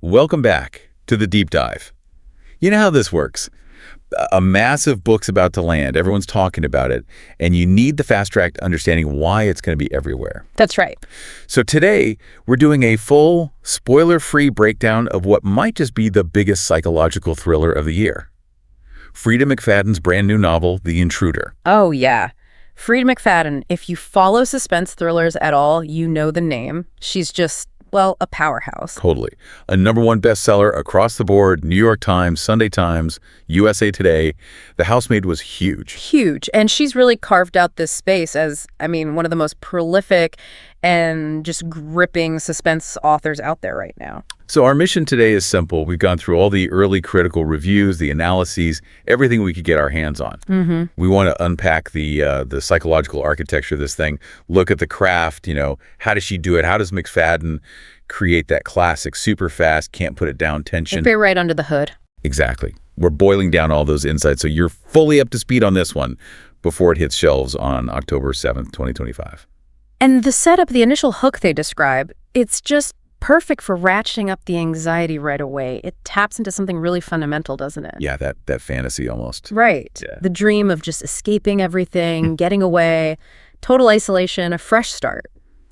Welcome back to the deep dive. You know how this works. A massive book's about to land, everyone's talking about it, and you need the fast-tracked understanding why it's going to be everywhere. That's right. So today, we're doing a full, spoiler-free breakdown of what might just be the biggest psychological thriller of the year. Freida McFadden's brand new novel, The Intruder. Oh, yeah. Freida McFadden, if you follow suspense thrillers at all, you know the name. She's just, well, a powerhouse. Totally. A #1 bestseller across the board, New York Times, Sunday Times, USA Today. The Housemaid was huge. Huge. And she's really carved out this space as, one of the most prolific and just gripping suspense authors out there right now. So our mission today is simple. We've gone through all the early critical reviews, the analyses, everything we could get our hands on. We want to unpack the psychological architecture of this thing, look at the craft, how does she do it? How does McFadden create that classic, super fast, can't put it down tension? We're right under the hood. Exactly. We're boiling down all those insights so you're fully up to speed on this one before it hits shelves on October 7th, 2025. And the setup, the initial hook they describe, it's just perfect for ratcheting up the anxiety right away. It taps into something really fundamental, doesn't it? Yeah, that fantasy almost. Right. Yeah. The dream of just escaping everything, getting away, total isolation, a fresh start.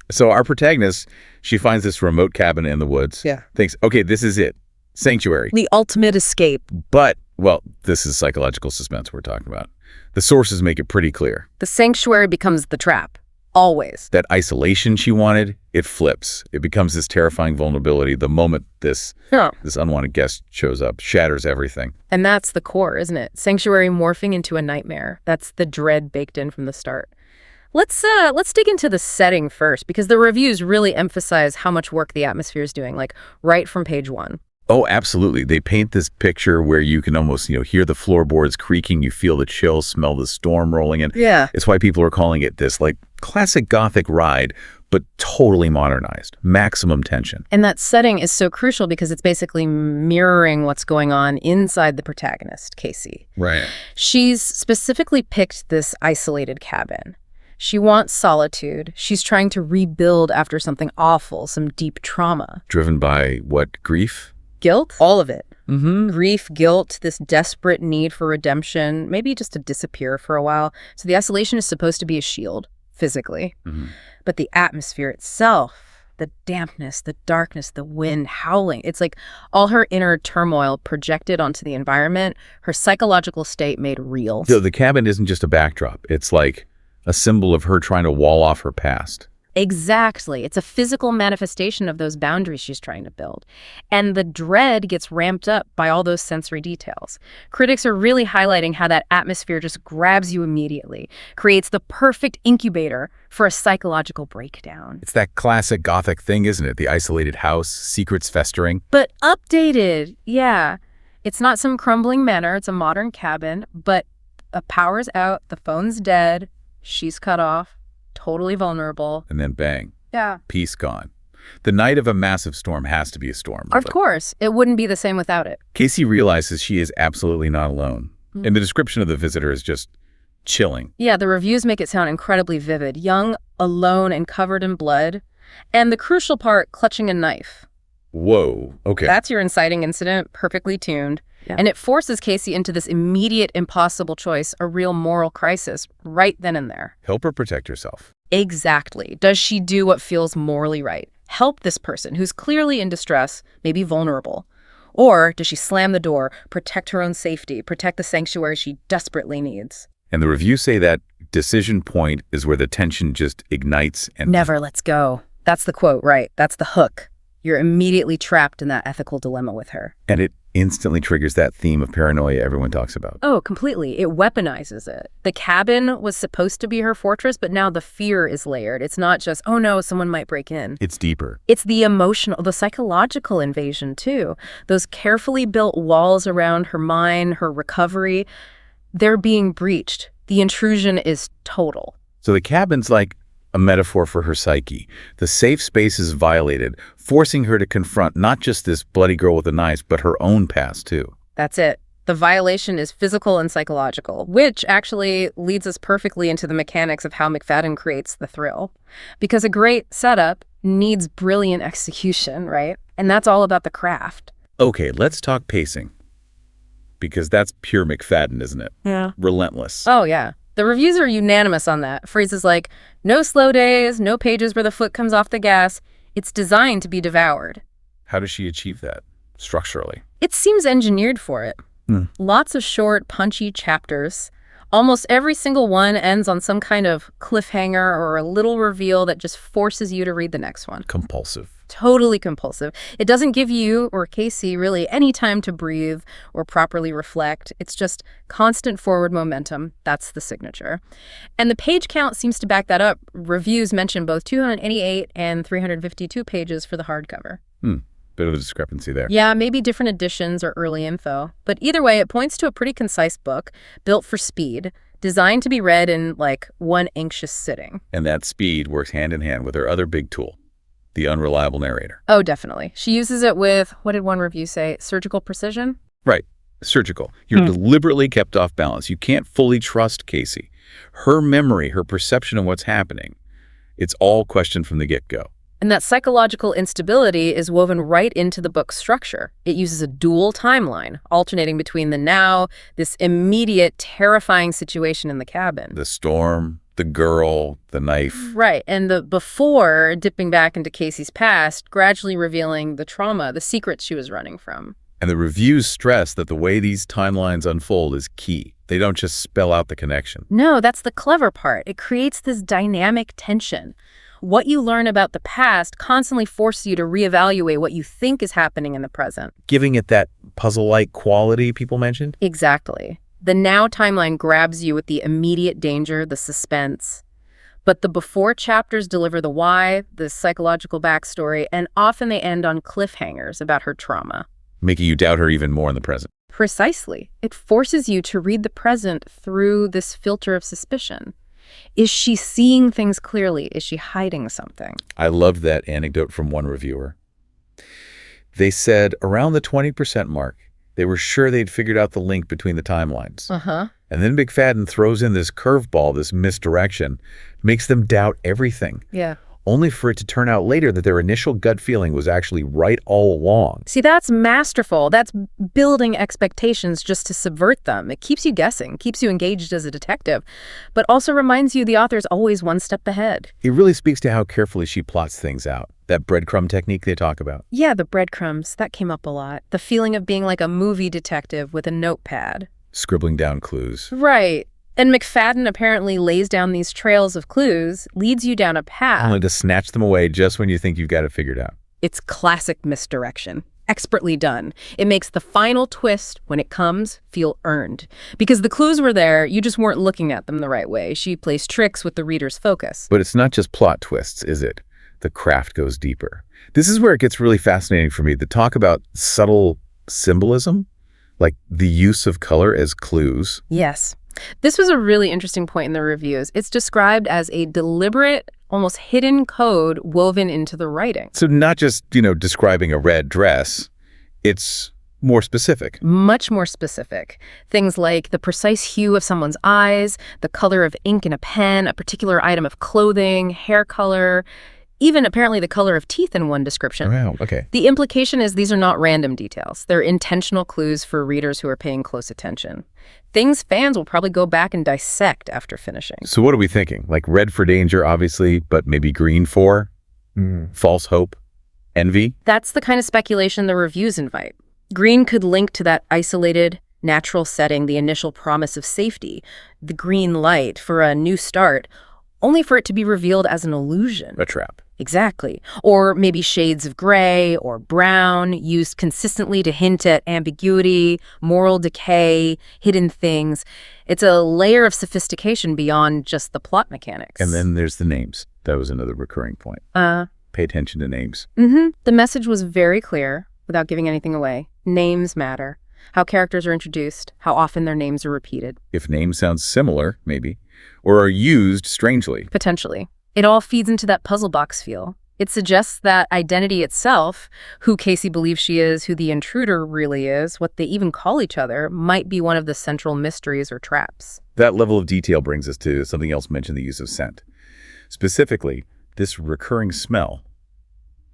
So our protagonist, she finds this remote cabin in the woods. Yeah. Thinks, okay, this is it. Sanctuary. The ultimate escape. But, well, this is psychological suspense we're talking about. The sources make it pretty clear. The sanctuary becomes the trap. Always. That isolation she wanted, it flips. It becomes this terrifying vulnerability the moment this unwanted guest shows up, shatters everything. And that's the core, isn't it? Sanctuary morphing into a nightmare. That's the dread baked in from the start. Let's dig into the setting first, because the reviews really emphasize how much work the atmosphere is doing, like right from page 1. Oh, absolutely. They paint this picture where you can almost, hear the floorboards creaking, you feel the chills, smell the storm rolling in. Yeah. It's why people are calling it this, classic Gothic ride, but totally modernized. Maximum tension. And that setting is so crucial because it's basically mirroring what's going on inside the protagonist, Casey. Right. She's specifically picked this isolated cabin. She wants solitude. She's trying to rebuild after something awful, some deep trauma. Driven by what, grief? Guilt? All of it. Grief, guilt, this desperate need for redemption, maybe just to disappear for a while. So the isolation is supposed to be a shield, physically. But the atmosphere itself, the dampness, the darkness, the wind howling, it's like all her inner turmoil projected onto the environment, her psychological state made real. So the cabin isn't just a backdrop. It's like a symbol of her trying to wall off her past. Exactly. It's a physical manifestation of those boundaries she's trying to build. And the dread gets ramped up by all those sensory details. Critics are really highlighting how that atmosphere just grabs you immediately, creates the perfect incubator for a psychological breakdown. It's that classic Gothic thing, isn't it? The isolated house, secrets festering. But updated, yeah. It's not some crumbling manor, it's a modern cabin, but a power's out, the phone's dead, she's cut off. Totally vulnerable. And then bang. Yeah. Peace gone. The night of a massive storm has to be a storm. Of course. It wouldn't be the same without it. Casey realizes she is absolutely not alone. And the description of the visitor is just chilling. Yeah, the reviews make it sound incredibly vivid. Young, alone, and covered in blood. And the crucial part, clutching a knife. Whoa. Okay. That's your inciting incident, perfectly tuned. Yeah. And it forces Casey into this immediate, impossible choice, a real moral crisis, right then and there. Help her protect herself. Exactly. Does she do what feels morally right? Help this person who's clearly in distress, maybe vulnerable? Or does she slam the door, protect her own safety, protect the sanctuary she desperately needs? And the reviews say that decision point is where the tension just ignites and never lets go. That's the quote, right? That's the hook. You're immediately trapped in that ethical dilemma with her. And it instantly triggers that theme of paranoia everyone talks about. Oh, completely. It weaponizes it. The cabin was supposed to be her fortress, but now the fear is layered. It's not just, oh no, someone might break in. It's deeper. It's the emotional, the psychological invasion too. Those carefully built walls around her mind, her recovery, they're being breached. The intrusion is total. So the cabin's like a metaphor for her psyche. The safe space is violated, forcing her to confront not just this bloody girl with the knives, but her own past too. That's it. The violation is physical and psychological, which actually leads us perfectly into the mechanics of how McFadden creates the thrill. Because a great setup needs brilliant execution, right? And that's all about the craft. Okay, let's talk pacing. Because that's pure McFadden, isn't it? Yeah. Relentless. Oh, yeah. The reviews are unanimous on that. Phrases like, no slow days, no pages where the foot comes off the gas. It's designed to be devoured. How does she achieve that, structurally? It seems engineered for it. Lots of short, punchy chapters. Almost every single one ends on some kind of cliffhanger or a little reveal that just forces you to read the next one. Compulsive. Totally compulsive. It doesn't give you, or Casey, really any time to breathe or properly reflect. It's just constant forward momentum. That's the signature. And the page count seems to back that up. Reviews mention both 288 and 352 pages for the hardcover. Bit of a discrepancy there. Yeah, maybe different editions or early info. But either way, it points to a pretty concise book, built for speed, designed to be read in, like, one anxious sitting. And that speed works hand in hand with her other big tool, the unreliable narrator. Oh, definitely. She uses it with, what did one review say, surgical precision? Right. Surgical. You're deliberately kept off balance. You can't fully trust Casey. Her memory, her perception of what's happening, it's all questioned from the get-go. And that psychological instability is woven right into the book's structure. It uses a dual timeline, alternating between the now, this immediate, terrifying situation in the cabin. The storm, the girl, the knife. Right, and the before, dipping back into Casey's past, gradually revealing the trauma, the secrets she was running from. And the reviews stress that the way these timelines unfold is key. They don't just spell out the connection. No, that's the clever part. It creates this dynamic tension. What you learn about the past constantly forces you to reevaluate what you think is happening in the present. Giving it that puzzle-like quality people mentioned? Exactly. The now timeline grabs you with the immediate danger, the suspense. But the before chapters deliver the why, the psychological backstory, and often they end on cliffhangers about her trauma. Making you doubt her even more in the present. Precisely. It forces you to read the present through this filter of suspicion. Is she seeing things clearly? Is she hiding something? I loved that anecdote from one reviewer. They said around the 20% mark, they were sure they'd figured out the link between the timelines. And then McFadden throws in this curveball, this misdirection, makes them doubt everything. Yeah. Only for it to turn out later that their initial gut feeling was actually right all along. See, that's masterful. That's building expectations just to subvert them. It keeps you guessing, keeps you engaged as a detective, but also reminds you the author's always one step ahead. It really speaks to how carefully she plots things out. That breadcrumb technique they talk about. Yeah, the breadcrumbs, that came up a lot. The feeling of being like a movie detective with a notepad. Scribbling down clues. Right. And McFadden apparently lays down these trails of clues, leads you down a path. Only to snatch them away just when you think you've got it figured out. It's classic misdirection. Expertly done. It makes the final twist, when it comes, feel earned. Because the clues were there, you just weren't looking at them the right way. She plays tricks with the reader's focus. But it's not just plot twists, is it? The craft goes deeper. This is where it gets really fascinating for me. The talk about subtle symbolism, like the use of color as clues. Yes. This was a really interesting point in the reviews. It's described as a deliberate, almost hidden code woven into the writing. So not just, describing a red dress, it's more specific. Much more specific. Things like the precise hue of someone's eyes, the color of ink in a pen, a particular item of clothing, hair color, even apparently the color of teeth in one description. Wow, okay. The implication is these are not random details. They're intentional clues for readers who are paying close attention. Things fans will probably go back and dissect after finishing. So what are we thinking? Like red for danger, obviously, but maybe green for? False hope? Envy? That's the kind of speculation the reviews invite. Green could link to that isolated, natural setting, the initial promise of safety, the green light for a new start, only for it to be revealed as an illusion. A trap. Exactly. Or maybe shades of gray or brown used consistently to hint at ambiguity, moral decay, hidden things. It's a layer of sophistication beyond just the plot mechanics. And then there's the names. That was another recurring point. Pay attention to names. The message was very clear, without giving anything away. Names matter. How characters are introduced, how often their names are repeated. If names sound similar, maybe, or are used strangely. Potentially. It all feeds into that puzzle box feel. It suggests that identity itself, who Casey believes she is, who the intruder really is, what they even call each other, might be one of the central mysteries or traps. That level of detail brings us to something else mentioned, the use of scent. Specifically, this recurring smell,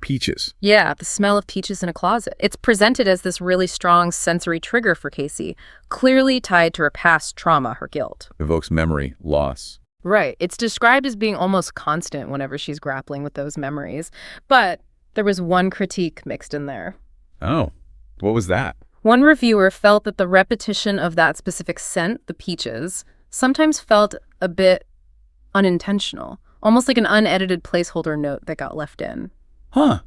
Peaches. Yeah, the smell of peaches in a closet. It's presented as this really strong sensory trigger for Casey, clearly tied to her past trauma, her guilt. Evokes memory, loss. Right. It's described as being almost constant whenever she's grappling with those memories. But there was one critique mixed in there. Oh, what was that? One reviewer felt that the repetition of that specific scent, the peaches, sometimes felt a bit unintentional, almost like an unedited placeholder note that got left in. Huh.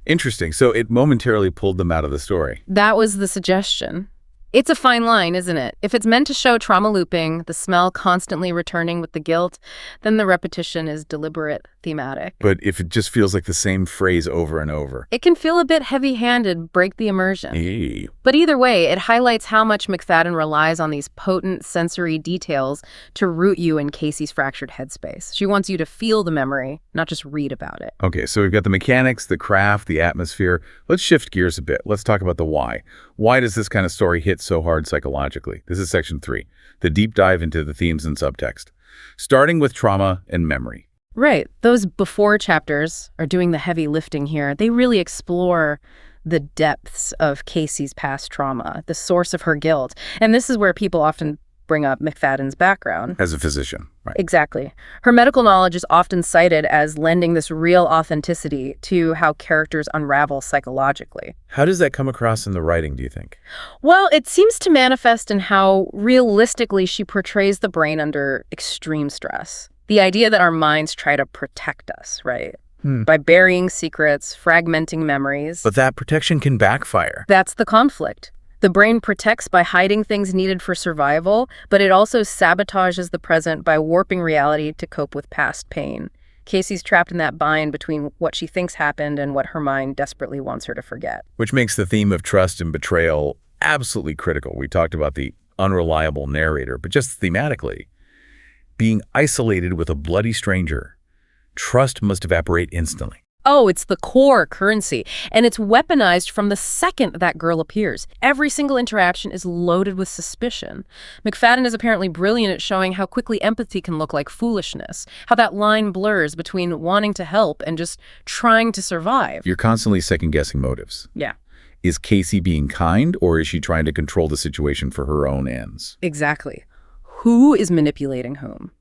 Interesting. So it momentarily pulled them out of the story. That was the suggestion. It's a fine line, isn't it? If it's meant to show trauma looping, the smell constantly returning with the guilt, then the repetition is deliberate, thematic. But if it just feels like the same phrase over and over. It can feel a bit heavy-handed, break the immersion. Hey. But either way, it highlights how much McFadden relies on these potent sensory details to root you in Casey's fractured headspace. She wants you to feel the memory, not just read about it. Okay, so we've got the mechanics, the craft, the atmosphere. Let's shift gears a bit. Let's talk about the why. Why does this kind of story hit so hard psychologically? This is section 3, the deep dive into the themes and subtext. Starting with trauma and memory. Right. Those before chapters are doing the heavy lifting here. They really explore the depths of Casey's past trauma, the source of her guilt. And this is where people often bring up McFadden's background. As a physician, right? Exactly. Her medical knowledge is often cited as lending this real authenticity to how characters unravel psychologically. How does that come across in the writing, do you think? Well, it seems to manifest in how realistically she portrays the brain under extreme stress. The idea that our minds try to protect us, right? By burying secrets, fragmenting memories. But that protection can backfire. That's the conflict. The brain protects by hiding things needed for survival, but it also sabotages the present by warping reality to cope with past pain. Casey's trapped in that bind between what she thinks happened and what her mind desperately wants her to forget. Which makes the theme of trust and betrayal absolutely critical. We talked about the unreliable narrator, but just thematically, being isolated with a bloody stranger, trust must evaporate instantly. Oh, it's the core currency, and it's weaponized from the second that girl appears. Every single interaction is loaded with suspicion. McFadden is apparently brilliant at showing how quickly empathy can look like foolishness, how that line blurs between wanting to help and just trying to survive. You're constantly second-guessing motives. Yeah. Is Casey being kind, or is she trying to control the situation for her own ends? Exactly. Who is manipulating whom?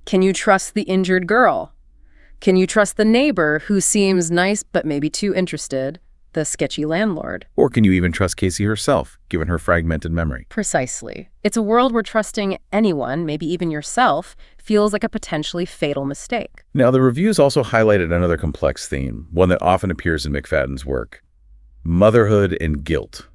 Can you trust the injured girl? Can you trust the neighbor who seems nice but maybe too interested, the sketchy landlord? Or can you even trust Casey herself, given her fragmented memory? Precisely. It's a world where trusting anyone, maybe even yourself, feels like a potentially fatal mistake. Now, the reviews also highlighted another complex theme, one that often appears in McFadden's work: motherhood and guilt.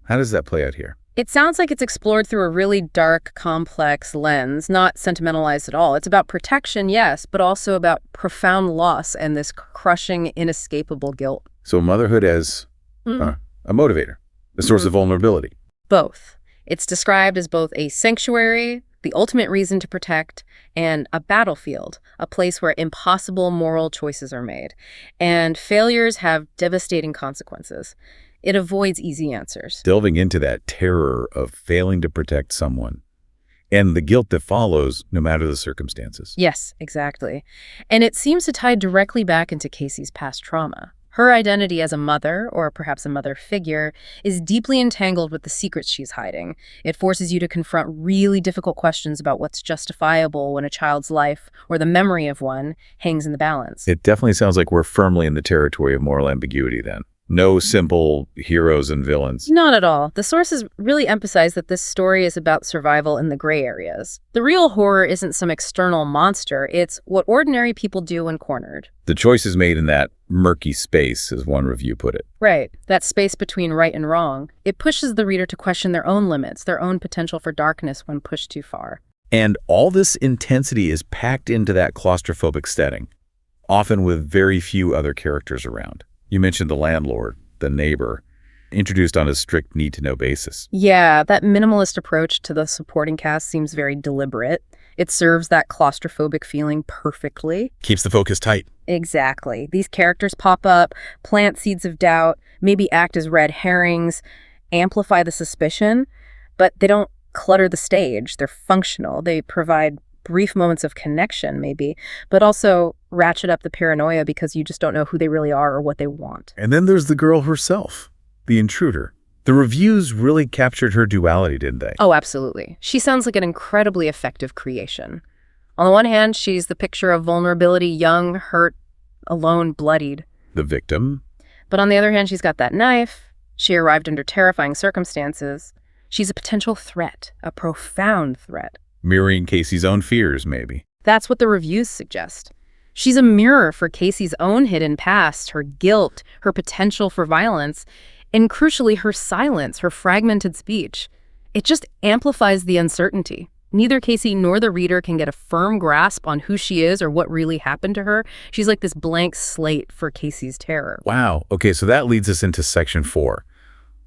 How does that play out here? It sounds like it's explored through a really dark, complex lens, not sentimentalized at all. It's about protection, yes, but also about profound loss and this crushing, inescapable guilt. So motherhood as a motivator, a source of vulnerability. Both. It's described as both a sanctuary, the ultimate reason to protect, and a battlefield, a place where impossible moral choices are made. And failures have devastating consequences. It avoids easy answers. Delving into that terror of failing to protect someone and the guilt that follows no matter the circumstances. Yes, exactly. And it seems to tie directly back into Casey's past trauma. Her identity as a mother, or perhaps a mother figure, is deeply entangled with the secrets she's hiding. It forces you to confront really difficult questions about what's justifiable when a child's life, or the memory of one, hangs in the balance. It definitely sounds like we're firmly in the territory of moral ambiguity then. No simple heroes and villains. Not at all. The sources really emphasize that this story is about survival in the gray areas. The real horror isn't some external monster, it's what ordinary people do when cornered. The choices made in that murky space, as one review put it. Right. That space between right and wrong. It pushes the reader to question their own limits, their own potential for darkness when pushed too far. And all this intensity is packed into that claustrophobic setting, often with very few other characters around. You mentioned the landlord, the neighbor, introduced on a strict need-to-know basis. Yeah, that minimalist approach to the supporting cast seems very deliberate. It serves that claustrophobic feeling perfectly. Keeps the focus tight. Exactly. These characters pop up, plant seeds of doubt, maybe act as red herrings, amplify the suspicion, but they don't clutter the stage. They're functional. They provide brief moments of connection, maybe, but also ratchet up the paranoia because you just don't know who they really are or what they want. And then there's the girl herself, the intruder. The reviews really captured her duality, didn't they? Oh, absolutely. She sounds like an incredibly effective creation. On the one hand, she's the picture of vulnerability, young, hurt, alone, bloodied. The victim. But on the other hand, she's got that knife. She arrived under terrifying circumstances. She's a potential threat, a profound threat. Mirroring Casey's own fears, maybe. That's what the reviews suggest. She's a mirror for Casey's own hidden past, her guilt, her potential for violence, and crucially, her silence, her fragmented speech. It just amplifies the uncertainty. Neither Casey nor the reader can get a firm grasp on who she is or what really happened to her. She's like this blank slate for Casey's terror. Wow. Okay, so that leads us into section 4.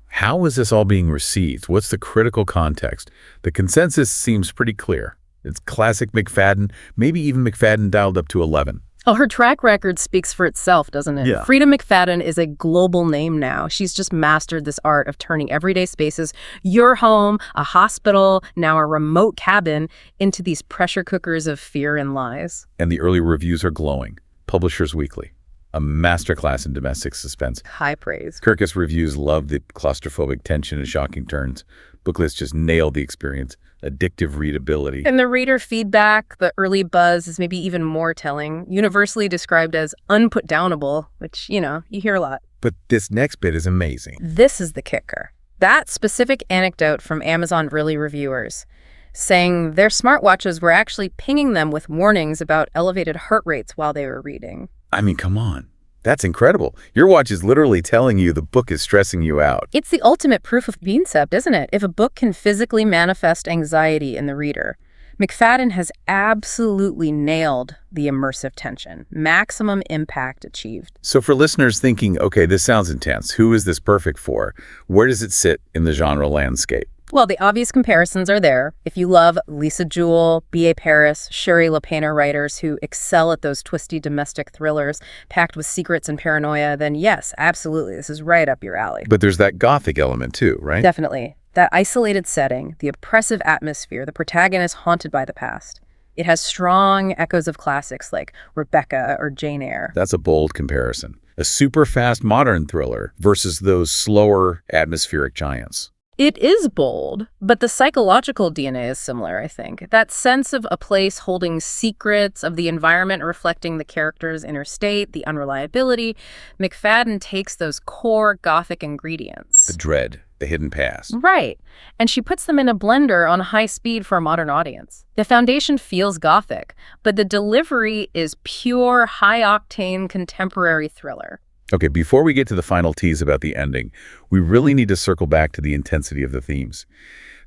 How is this all being received? What's the critical context? The consensus seems pretty clear. It's classic McFadden, maybe even McFadden dialed up to 11. Oh, her track record speaks for itself, doesn't it? Yeah. Freida McFadden is a global name now. She's just mastered this art of turning everyday spaces, your home, a hospital, now a remote cabin, into these pressure cookers of fear and lies. And the early reviews are glowing. Publishers Weekly, a masterclass in domestic suspense. High praise. Kirkus reviews love the claustrophobic tension and shocking turns. Booklets just nailed the experience. Addictive readability. And the reader feedback, the early buzz, is maybe even more telling. Universally described as unputdownable, which, you hear a lot. But this next bit is amazing. This is the kicker. That specific anecdote from Amazon early reviewers, saying their smartwatches were actually pinging them with warnings about elevated heart rates while they were reading. I mean, come on. That's incredible. Your watch is literally telling you the book is stressing you out. It's the ultimate proof of concept, isn't it? If a book can physically manifest anxiety in the reader. McFadden has absolutely nailed the immersive tension. Maximum impact achieved. So for listeners thinking, okay, this sounds intense, who is this perfect for? Where does it sit in the genre landscape? Well, the obvious comparisons are there. If you love Lisa Jewell, B.A. Paris, Shari LaPena writers who excel at those twisty domestic thrillers packed with secrets and paranoia, then yes, absolutely, this is right up your alley. But there's that gothic element too, right? Definitely. That isolated setting, the oppressive atmosphere, the protagonist haunted by the past. It has strong echoes of classics like Rebecca or Jane Eyre. That's a bold comparison. A super fast modern thriller versus those slower atmospheric giants. It is bold, but the psychological DNA is similar, I think. That sense of a place holding secrets, of the environment reflecting the character's inner state, the unreliability. McFadden takes those core Gothic ingredients. The dread, the hidden past. Right. And she puts them in a blender on high speed for a modern audience. The foundation feels Gothic, but the delivery is pure, high-octane contemporary thriller. Okay, before we get to the final tease about the ending, we really need to circle back to the intensity of the themes.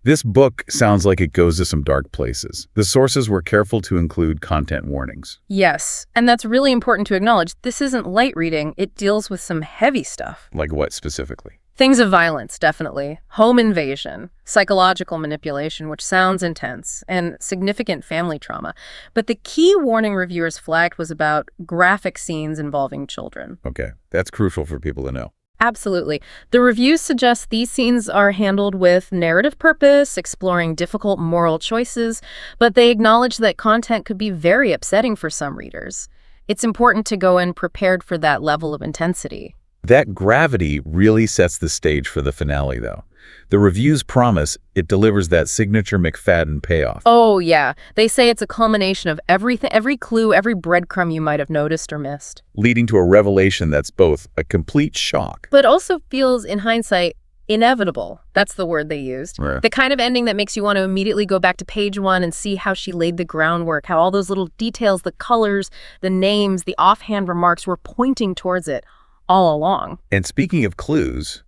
This book sounds like it goes to some dark places. The sources were careful to include content warnings. Yes, and that's really important to acknowledge. This isn't light reading. It deals with some heavy stuff. Like what specifically? Things of violence, definitely. Home invasion, psychological manipulation, which sounds intense, and significant family trauma. But the key warning reviewers flagged was about graphic scenes involving children. Okay, that's crucial for people to know. Absolutely. The reviews suggest these scenes are handled with narrative purpose, exploring difficult moral choices, but they acknowledge that content could be very upsetting for some readers. It's important to go in prepared for that level of intensity. That gravity really sets the stage for the finale, though. The reviews promise it delivers that signature McFadden payoff. Oh, yeah. They say it's a culmination of everything, every clue, every breadcrumb you might have noticed or missed. Leading to a revelation that's both a complete shock. But also feels, in hindsight, inevitable. That's the word they used. Right. The kind of ending that makes you want to immediately go back to page 1 and see how she laid the groundwork, how all those little details, the colors, the names, the offhand remarks were pointing towards it all along. And speaking of clues,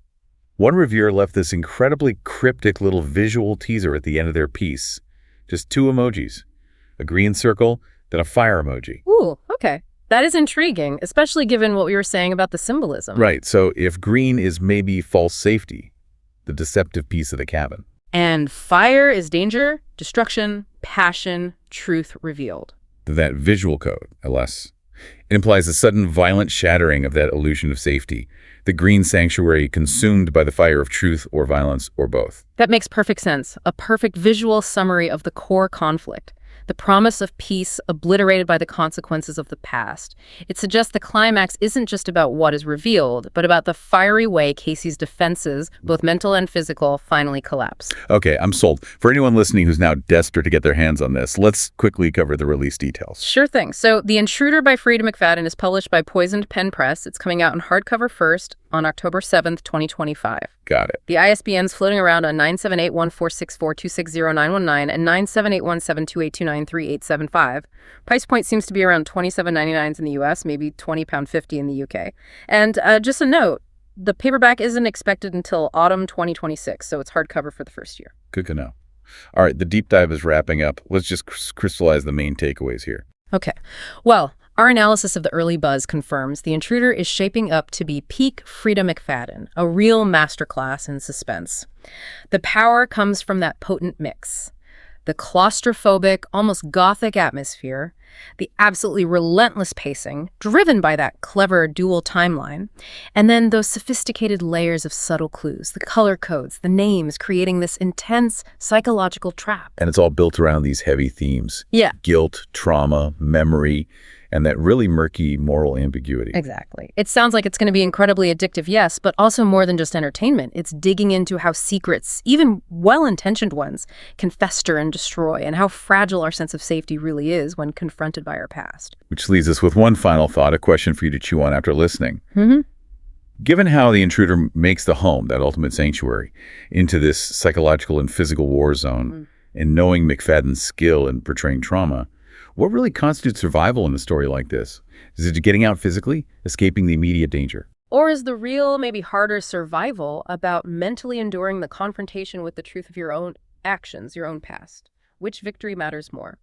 one reviewer left this incredibly cryptic little visual teaser at the end of their piece. Just 2 emojis, a green circle, then a fire emoji. Ooh, okay. That is intriguing, especially given what we were saying about the symbolism. Right, so if green is maybe false safety, the deceptive piece of the cabin. And fire is danger, destruction, passion, truth revealed. That visual code, alas. It implies a sudden violent shattering of that illusion of safety, the green sanctuary consumed by the fire of truth or violence or both. That makes perfect sense. A perfect visual summary of the core conflict. the promise of peace obliterated by the consequences of the past. It suggests the climax isn't just about what is revealed, but about the fiery way Casey's defenses, both mental and physical, finally collapse. Okay, I'm sold. For anyone listening who's now desperate to get their hands on this, let's quickly cover the release details. Sure thing. So The Intruder by Freida McFadden is published by Poisoned Pen Press. It's coming out in hardcover first on October 7th, 2025. Got it. The ISBN's floating around on 978-1464-260919 and 978-1728293875. Price point seems to be around $27.99 in the US, maybe £20.50 in the UK. And just a note, the paperback isn't expected until autumn 2026, so it's hardcover for the first year. Good to know. All right, the deep dive is wrapping up. Let's just crystallize the main takeaways here. Okay. Well, our analysis of the early buzz confirms The Intruder is shaping up to be peak Freida McFadden, a real masterclass in suspense. The power comes from that potent mix. The claustrophobic, almost gothic atmosphere, the absolutely relentless pacing, driven by that clever dual timeline, and then those sophisticated layers of subtle clues, the color codes, the names, creating this intense psychological trap. And it's all built around these heavy themes. Yeah. Guilt, trauma, memory, and that really murky moral ambiguity. Exactly. It sounds like it's going to be incredibly addictive, yes, but also more than just entertainment. It's digging into how secrets, even well-intentioned ones, can fester and destroy, and how fragile our sense of safety really is when confronted by our past. Which leaves us with one final thought, a question for you to chew on after listening. Mm-hmm. Given how The Intruder makes the home, that ultimate sanctuary, into this psychological and physical war zone, and knowing McFadden's skill in portraying trauma, what really constitutes survival in a story like this? Is it getting out physically, escaping the immediate danger? Or is the real, maybe harder survival about mentally enduring the confrontation with the truth of your own actions, your own past? Which victory matters more?